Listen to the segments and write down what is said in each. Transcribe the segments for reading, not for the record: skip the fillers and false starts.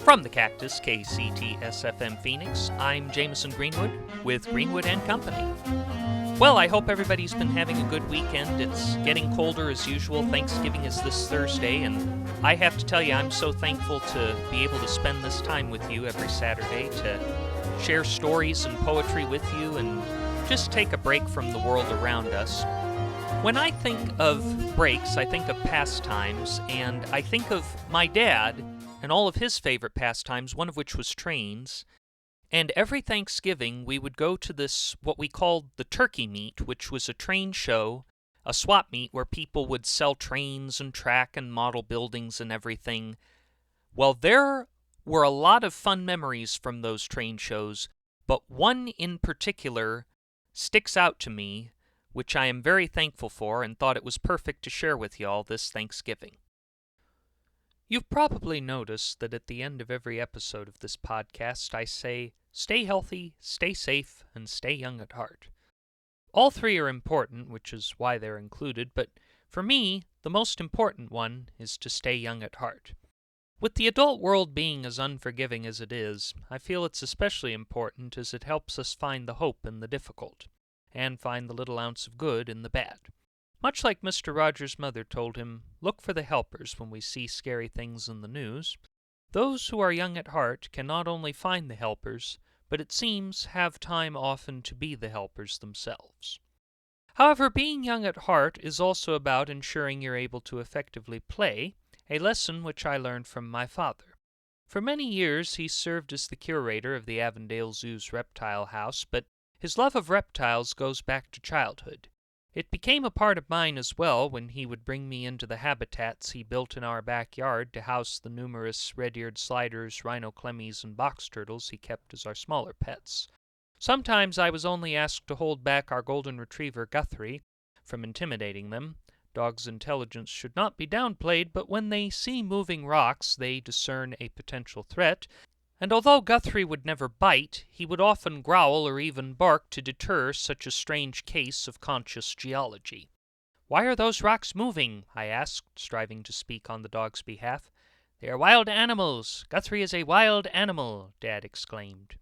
From the Cactus, KCTS-FM Phoenix, I'm Jamison Greenwood with Greenwood & Company. Well, I hope everybody's been having a good weekend. It's getting colder as usual. Thanksgiving is this Thursday, and I have to tell you, I'm so thankful to be able to spend this time with you every Saturday to share stories and poetry with you and just take a break from the world around us. When I think of breaks, I think of pastimes, and I think of my dad and all of his favorite pastimes, one of which was trains. And every Thanksgiving, we would go to this, what we called the turkey meet, which was a train show, a swap meet where people would sell trains and track and model buildings and everything. Well, there were a lot of fun memories from those train shows, but one in particular sticks out to me, which I am very thankful for and thought it was perfect to share with y'all this Thanksgiving. You've probably noticed that at the end of every episode of this podcast, I say, stay healthy, stay safe, and stay young at heart. All three are important, which is why they're included, but for me, the most important one is to stay young at heart. With the adult world being as unforgiving as it is, I feel it's especially important as it helps us find the hope in the difficult, and find the little ounce of good in the bad. Much like Mr. Rogers' mother told him, look for the helpers when we see scary things in the news. Those who are young at heart can not only find the helpers, but it seems have time often to be the helpers themselves. However, being young at heart is also about ensuring you're able to effectively play, a lesson which I learned from my father. For many years he served as the curator of the Avondale Zoo's reptile house, but his love of reptiles goes back to childhood. It became a part of mine as well when he would bring me into the habitats he built in our backyard to house the numerous red-eared sliders, rhinoclemmies, and box turtles he kept as our smaller pets. Sometimes I was only asked to hold back our golden retriever Guthrie from intimidating them. Dogs' intelligence should not be downplayed, but when they see moving rocks, they discern a potential threat. And although Guthrie would never bite, he would often growl or even bark to deter such a strange case of conscious geology. "Why are those rocks moving?" I asked, striving to speak on the dog's behalf. "They are wild animals. Guthrie is a wild animal," Dad exclaimed.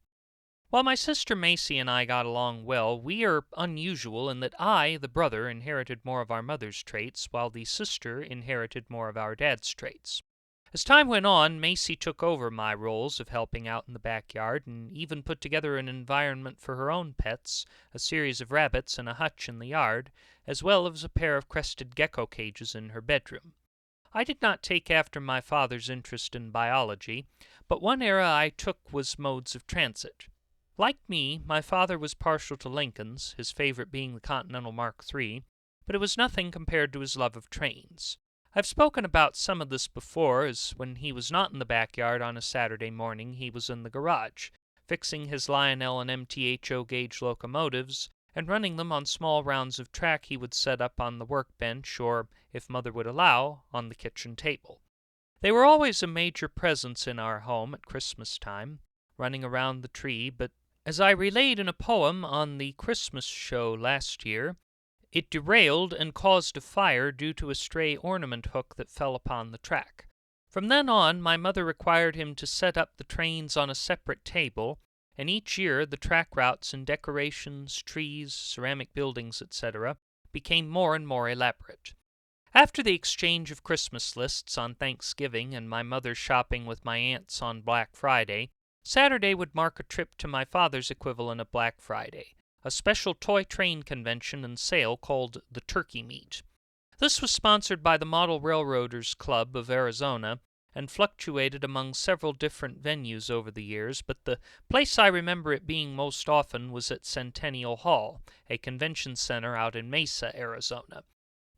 While my sister Macy and I got along well, we are unusual in that I, the brother, inherited more of our mother's traits, while the sister inherited more of our dad's traits. As time went on, Macy took over my roles of helping out in the backyard and even put together an environment for her own pets, a series of rabbits and a hutch in the yard, as well as a pair of crested gecko cages in her bedroom. I did not take after my father's interest in biology, but one era I took was modes of transit. Like me, my father was partial to Lincolns, his favorite being the Continental Mark III, but it was nothing compared to his love of trains. I've spoken about some of this before, as when he was not in the backyard on a Saturday morning, he was in the garage, fixing his Lionel and MTHO gauge locomotives, and running them on small rounds of track he would set up on the workbench, or, if Mother would allow, on the kitchen table. They were always a major presence in our home at Christmas time, running around the tree, but as I relayed in a poem on the Christmas show last year, it derailed and caused a fire due to a stray ornament hook that fell upon the track. From then on, my mother required him to set up the trains on a separate table, and each year the track routes and decorations, trees, ceramic buildings, etc., became more and more elaborate. After the exchange of Christmas lists on Thanksgiving and my mother shopping with my aunts on Black Friday, Saturday would mark a trip to my father's equivalent of Black Friday, a special toy train convention and sale called the Turkey Meet. This was sponsored by the Model Railroaders Club of Arizona and fluctuated among several different venues over the years, but the place I remember it being most often was at Centennial Hall, a convention center out in Mesa, Arizona.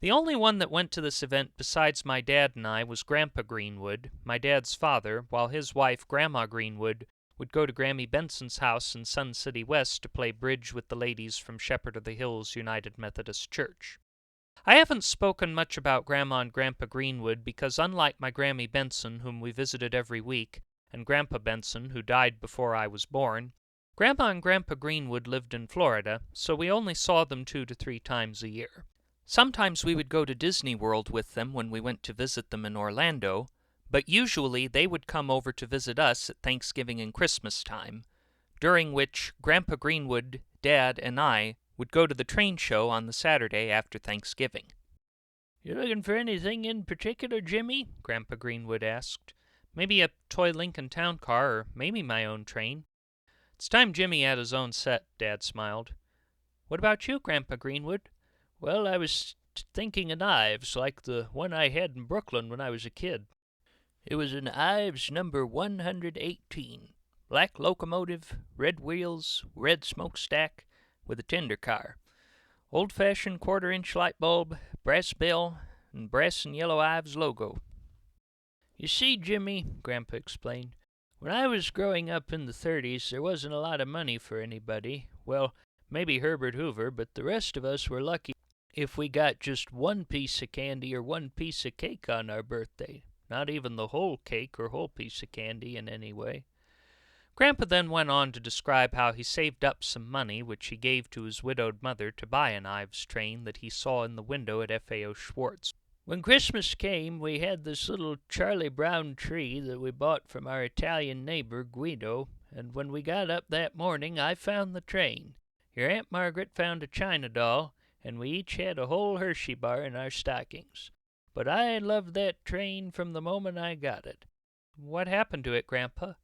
The only one that went to this event besides my dad and I was Grandpa Greenwood, my dad's father, while his wife, Grandma Greenwood, would go to Grammy Benson's house in Sun City West to play bridge with the ladies from Shepherd of the Hills United Methodist Church. I haven't spoken much about Grandma and Grandpa Greenwood because unlike my Grammy Benson, whom we visited every week, and Grandpa Benson, who died before I was born, Grandma and Grandpa Greenwood lived in Florida, so we only saw them 2 to 3 times a year. Sometimes we would go to Disney World with them when we went to visit them in Orlando, but usually they would come over to visit us at Thanksgiving and Christmas time, during which Grandpa Greenwood, Dad, and I would go to the train show on the Saturday after Thanksgiving. "You looking for anything in particular, Jimmy?" Grandpa Greenwood asked. "Maybe a toy Lincoln Town car, or maybe my own train." "It's time Jimmy had his own set," Dad smiled. "What about you, Grandpa Greenwood?" "Well, I was thinking an Ives, like the one I had in Brooklyn when I was a kid. It was an Ives number 118. Black locomotive, red wheels, red smokestack, with a tender car. Old-fashioned quarter-inch light bulb, brass bell, and brass and yellow Ives logo." "You see, Jimmy," Grandpa explained, "when I was growing up in the 30s, there wasn't a lot of money for anybody. Well, maybe Herbert Hoover, but the rest of us were lucky if we got just one piece of candy or one piece of cake on our birthday. Not even the whole cake or whole piece of candy in any way." Grandpa then went on to describe how he saved up some money which he gave to his widowed mother to buy an Ives train that he saw in the window at F.A.O. Schwartz. "When Christmas came, we had this little Charlie Brown tree that we bought from our Italian neighbor, Guido, and when we got up that morning I found the train. Your Aunt Margaret found a china doll, and we each had a whole Hershey bar in our stockings. But I loved that train from the moment I got it." "What happened to it, Grandpa?"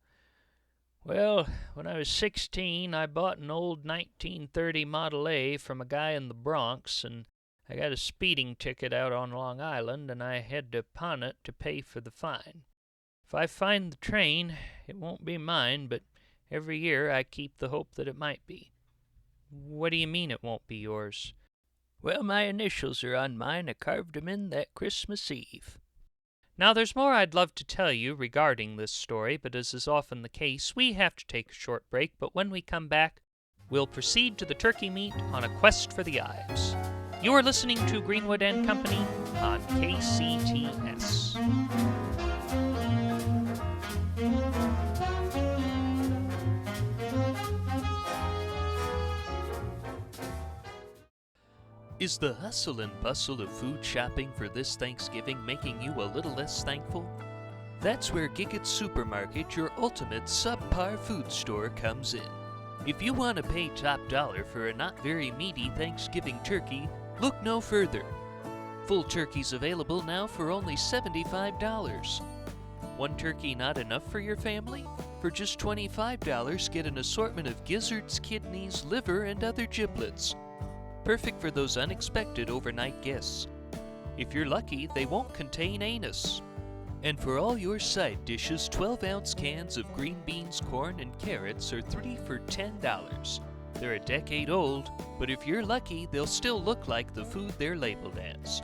"Well, when I was 16, I bought an old 1930 Model A from a guy in the Bronx, and I got a speeding ticket out on Long Island, and I had to pawn it to pay for the fine. If I find the train, it won't be mine, but every year I keep the hope that it might be." "What do you mean it won't be yours?" "Well, my initials are on mine. I carved 'em in that Christmas Eve." Now, there's more I'd love to tell you regarding this story, but as is often the case, we have to take a short break. But when we come back, we'll proceed to the turkey meat on a quest for the Ives. You are listening to Greenwood and Company on KCTS. Is the hustle and bustle of food shopping for this Thanksgiving making you a little less thankful? That's where Giggett's Supermarket, your ultimate subpar food store, comes in. If you want to pay top dollar for a not very meaty Thanksgiving turkey, look no further. Full turkeys available now for only $75. One turkey not enough for your family? For just $25, get an assortment of gizzards, kidneys, liver, and other giblets. Perfect for those unexpected overnight guests. If you're lucky, they won't contain anus. And for all your side dishes, 12-ounce cans of green beans, corn, and carrots are 3 for $10. They're a decade old, but if you're lucky, they'll still look like the food they're labeled as.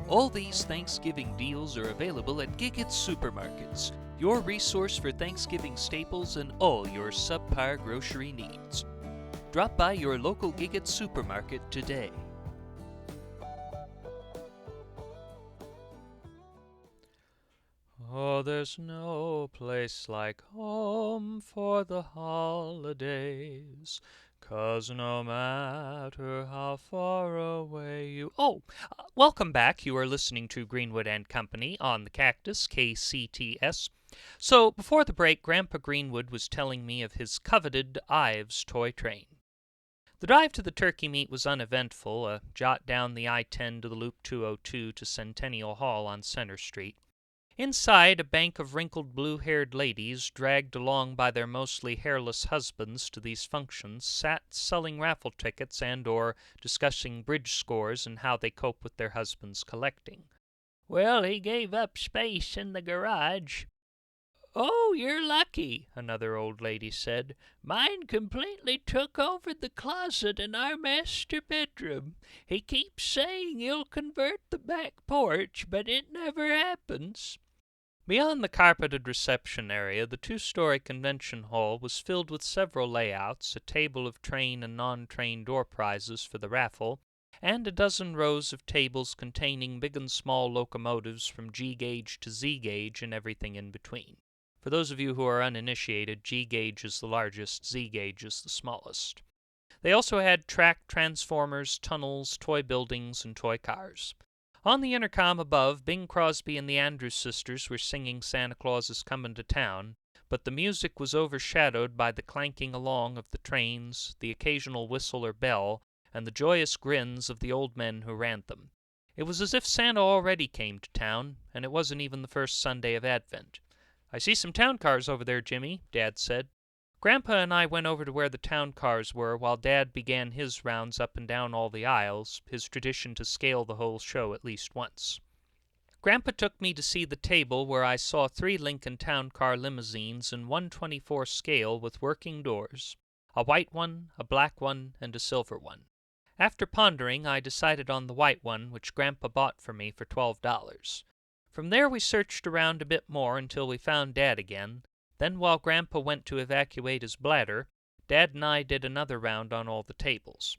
All these Thanksgiving deals are available at Giggett's Supermarkets, your resource for Thanksgiving staples and all your subpar grocery needs. Drop by your local Giggett's Supermarket today. Oh, there's no place like home for the holidays, 'cause no matter how far away you... welcome back. You are listening to Greenwood and Company on the Cactus, KCTS. So, before the break, Grandpa Greenwood was telling me of his coveted Ives toy train. The drive to the turkey meat was uneventful, a jot down the I-10 to the Loop 202 to Centennial Hall on Center Street. Inside, a bank of wrinkled blue-haired ladies, dragged along by their mostly hairless husbands to these functions, sat selling raffle tickets and or discussing bridge scores and how they cope with their husbands' collecting. "Well, he gave up space in the garage." "Oh, you're lucky," another old lady said. "Mine completely took over the closet in our master bedroom. He keeps saying he'll convert the back porch, but it never happens." Beyond the carpeted reception area, the two-story convention hall was filled with several layouts, a table of train and non-train door prizes for the raffle, and a dozen rows of tables containing big and small locomotives from G-gauge to Z-gauge and everything in between. For those of you who are uninitiated, G-gauge is the largest, Z-gauge is the smallest. They also had track transformers, tunnels, toy buildings, and toy cars. On the intercom above, Bing Crosby and the Andrews sisters were singing Santa Claus is Comin' to Town, but the music was overshadowed by the clanking along of the trains, the occasional whistle or bell, and the joyous grins of the old men who ran them. It was as if Santa already came to town, and it wasn't even the first Sunday of Advent. "I see some town cars over there, Jimmy," Dad said. Grandpa and I went over to where the town cars were while Dad began his rounds up and down all the aisles, his tradition to scale the whole show at least once. Grandpa took me to see the table where I saw 3 Lincoln Town Car limousines in 1/24 scale with working doors, a white one, a black one, and a silver one. After pondering, I decided on the white one, which Grandpa bought for me for $12. From there we searched around a bit more until we found Dad again. Then while Grandpa went to evacuate his bladder, Dad and I did another round on all the tables.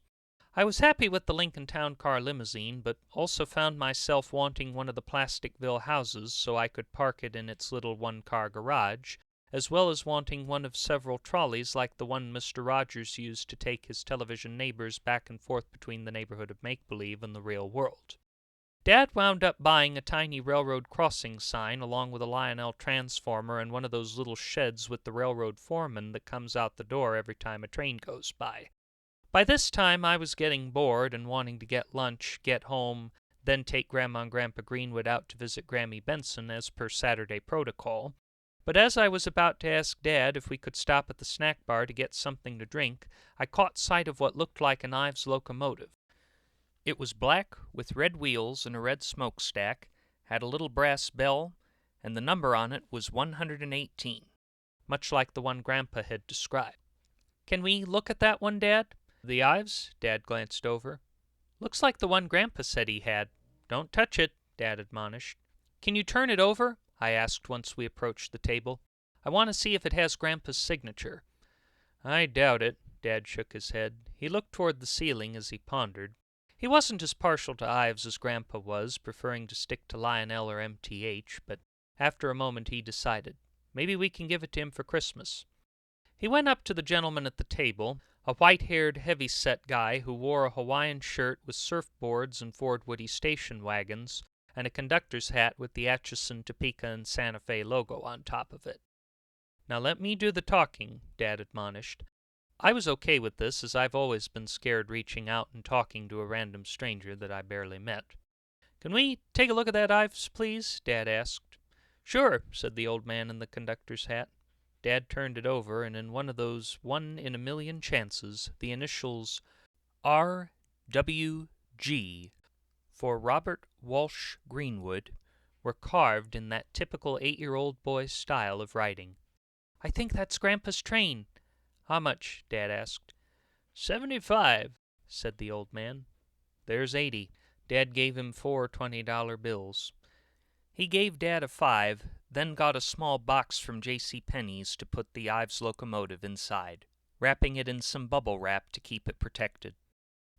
I was happy with the Lincoln Town Car limousine, but also found myself wanting one of the Plasticville houses so I could park it in its little one-car garage, as well as wanting one of several trolleys like the one Mr. Rogers used to take his television neighbors back and forth between the neighborhood of make-believe and the real world. Dad wound up buying a tiny railroad crossing sign along with a Lionel transformer and one of those little sheds with the railroad foreman that comes out the door every time a train goes by. By this time I was getting bored and wanting to get lunch, get home, then take Grandma and Grandpa Greenwood out to visit Grammy Benson as per Saturday protocol. But as I was about to ask Dad if we could stop at the snack bar to get something to drink, I caught sight of what looked like an Ives locomotive. It was black, with red wheels and a red smokestack, had a little brass bell, and the number on it was 118, much like the one Grandpa had described. "Can we look at that one, Dad?" "The Ives?" Dad glanced over. "Looks like the one Grandpa said he had." "Don't touch it," Dad admonished. "Can you turn it over?" I asked once we approached the table. "I want to see if it has Grandpa's signature." "I doubt it." Dad shook his head. He looked toward the ceiling as he pondered. He wasn't as partial to Ives as Grandpa was, preferring to stick to Lionel or MTH, but after a moment he decided, maybe we can give it to him for Christmas. He went up to the gentleman at the table, a white-haired, heavy-set guy who wore a Hawaiian shirt with surfboards and Ford Woody station wagons, and a conductor's hat with the Atchison, Topeka, and Santa Fe logo on top of it. "Now let me do the talking," Dad admonished. I was okay with this, as I've always been scared reaching out and talking to a random stranger that I barely met. "Can we take a look at that Ives, please?" Dad asked. "Sure," said the old man in the conductor's hat. Dad turned it over, and in one of those one-in-a-million chances, the initials R.W.G. for Robert Walsh Greenwood were carved in that typical 8-year-old boy's style of writing. "I think that's Grandpa's train." "How much?" Dad asked. "$75, said the old man. "There's 80. Dad gave him 4 $20 bills. He gave Dad a 5, then got a small box from J.C. Penney's to put the Ives locomotive inside, wrapping it in some bubble wrap to keep it protected.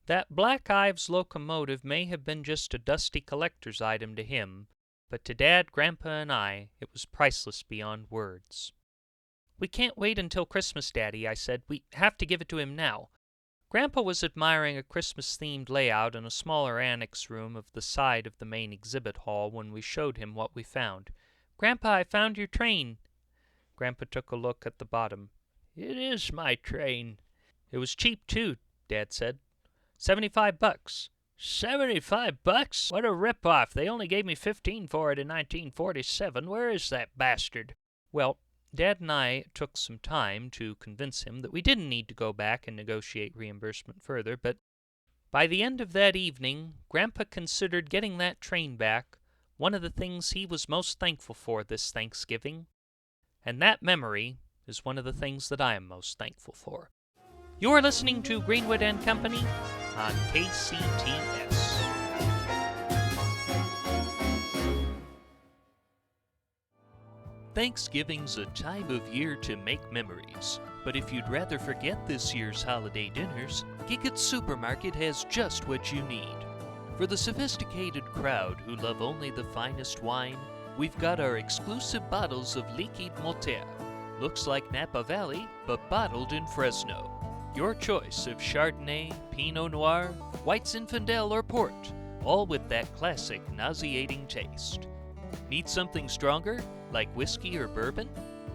That black Ives locomotive may have been just a dusty collector's item to him, but to Dad, Grandpa, and I, it was priceless beyond words. "We can't wait until Christmas, Daddy," I said. "We have to give it to him now." Grandpa was admiring a Christmas-themed layout in a smaller annex room of the side of the main exhibit hall when we showed him what we found. "Grandpa, I found your train." Grandpa took a look at the bottom. "It is my train." "It was cheap, too," Dad said. $75. $75? What a rip-off. They only gave me 15 for it in 1947. Where is that bastard? Well, Dad and I took some time to convince him that we didn't need to go back and negotiate reimbursement further, but by the end of that evening, Grandpa considered getting that train back one of the things he was most thankful for this Thanksgiving, and that memory is one of the things that I am most thankful for. You're listening to Greenwood and Company on KCTS. Thanksgiving's a time of year to make memories, but if you'd rather forget this year's holiday dinners, Giggett Supermarket has just what you need. For the sophisticated crowd who love only the finest wine, we've got our exclusive bottles of Liquide Moteur. Looks like Napa Valley, but bottled in Fresno. Your choice of Chardonnay, Pinot Noir, White Zinfandel, or Port. all with that classic nauseating taste. Need something stronger, like whiskey or bourbon?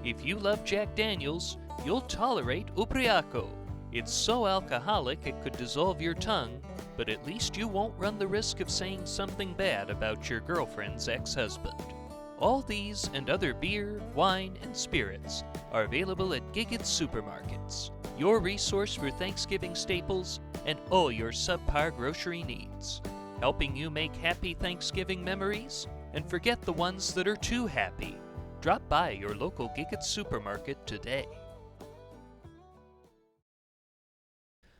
If you love Jack Daniels, you'll tolerate Ubriaco. It's so alcoholic it could dissolve your tongue, but at least you won't run the risk of saying something bad about your girlfriend's ex-husband. All these and other beer, wine, and spirits are available at Giggett Supermarkets, your resource for Thanksgiving staples and all your subpar grocery needs, helping you make happy Thanksgiving memories and forget the ones that are too happy. Drop by your local Giggett Supermarket today.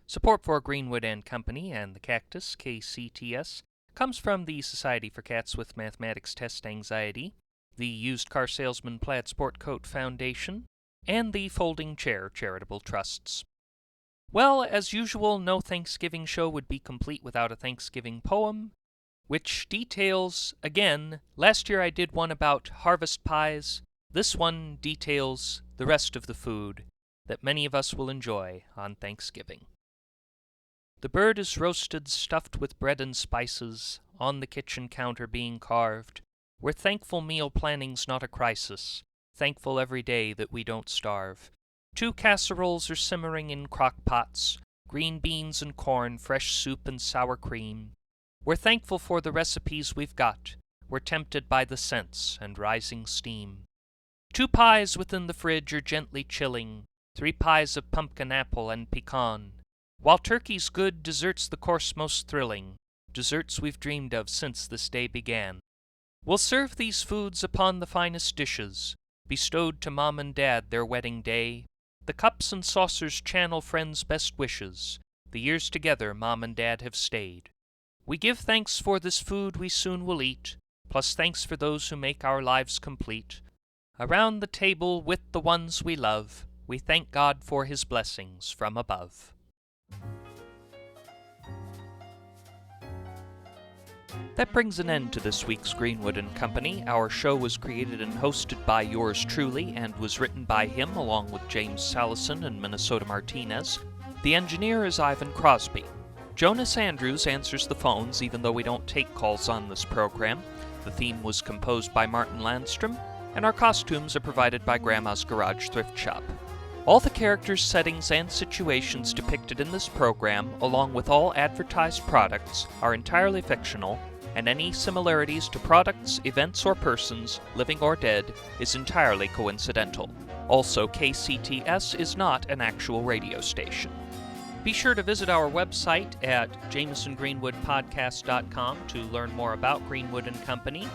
Support for Greenwood and Company and the Cactus, KCTS, comes from the Society for Cats with Mathematics Test Anxiety, the Used Car Salesman Plaid Sport Coat Foundation, and the Folding Chair Charitable Trusts. Well, as usual, no Thanksgiving show would be complete without a Thanksgiving poem, which details, again, last year I did one about harvest pies. This one details the rest of the food that many of us will enjoy on Thanksgiving. The bird is roasted, stuffed with bread and spices, on the kitchen counter being carved. We're thankful meal planning's not a crisis, thankful every day that we don't starve. 2 casseroles are simmering in crock pots, green beans and corn, fresh soup and sour cream. We're thankful for the recipes we've got. We're tempted by the scents and rising steam. 2 pies within the fridge are gently chilling, 3 pies of pumpkin apple and pecan. While turkey's good, dessert's the course most thrilling, desserts we've dreamed of since this day began. We'll serve these foods upon the finest dishes, bestowed to Mom and Dad their wedding day. The cups and saucers channel friends' best wishes, the years together Mom and Dad have stayed. We give thanks for this food we soon will eat, plus thanks for those who make our lives complete. Around the table with the ones we love, we thank God for His blessings from above. That brings an end to this week's Greenwood and Company. Our show was created and hosted by yours truly and was written by him along with James Salison and Minnesota Martinez. The engineer is Ivan Crosby. Jonas Andrews answers the phones even though we don't take calls on this program. The theme was composed by Martin Landstrom, and our costumes are provided by Grandma's Garage Thrift Shop. All the characters, settings, and situations depicted in this program, along with all advertised products, are entirely fictional, and any similarities to products, events, or persons, living or dead, is entirely coincidental. Also, KCTS is not an actual radio station. Be sure to visit our website at JamisonGreenwoodPodcast.com to learn more about Greenwood and Company,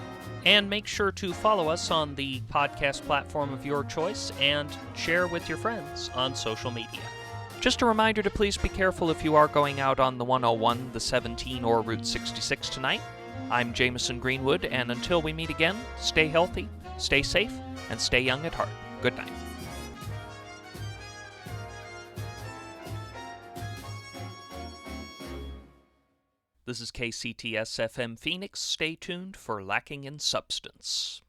and make sure to follow us on the podcast platform of your choice and share with your friends on social media. Just a reminder to please be careful if you are going out on the 101, the 17, or Route 66 tonight. I'm Jamison Greenwood, and until we meet again, stay healthy, stay safe, and stay young at heart. Good night. This is KCTS FM Phoenix. Stay tuned for Lacking in Substance.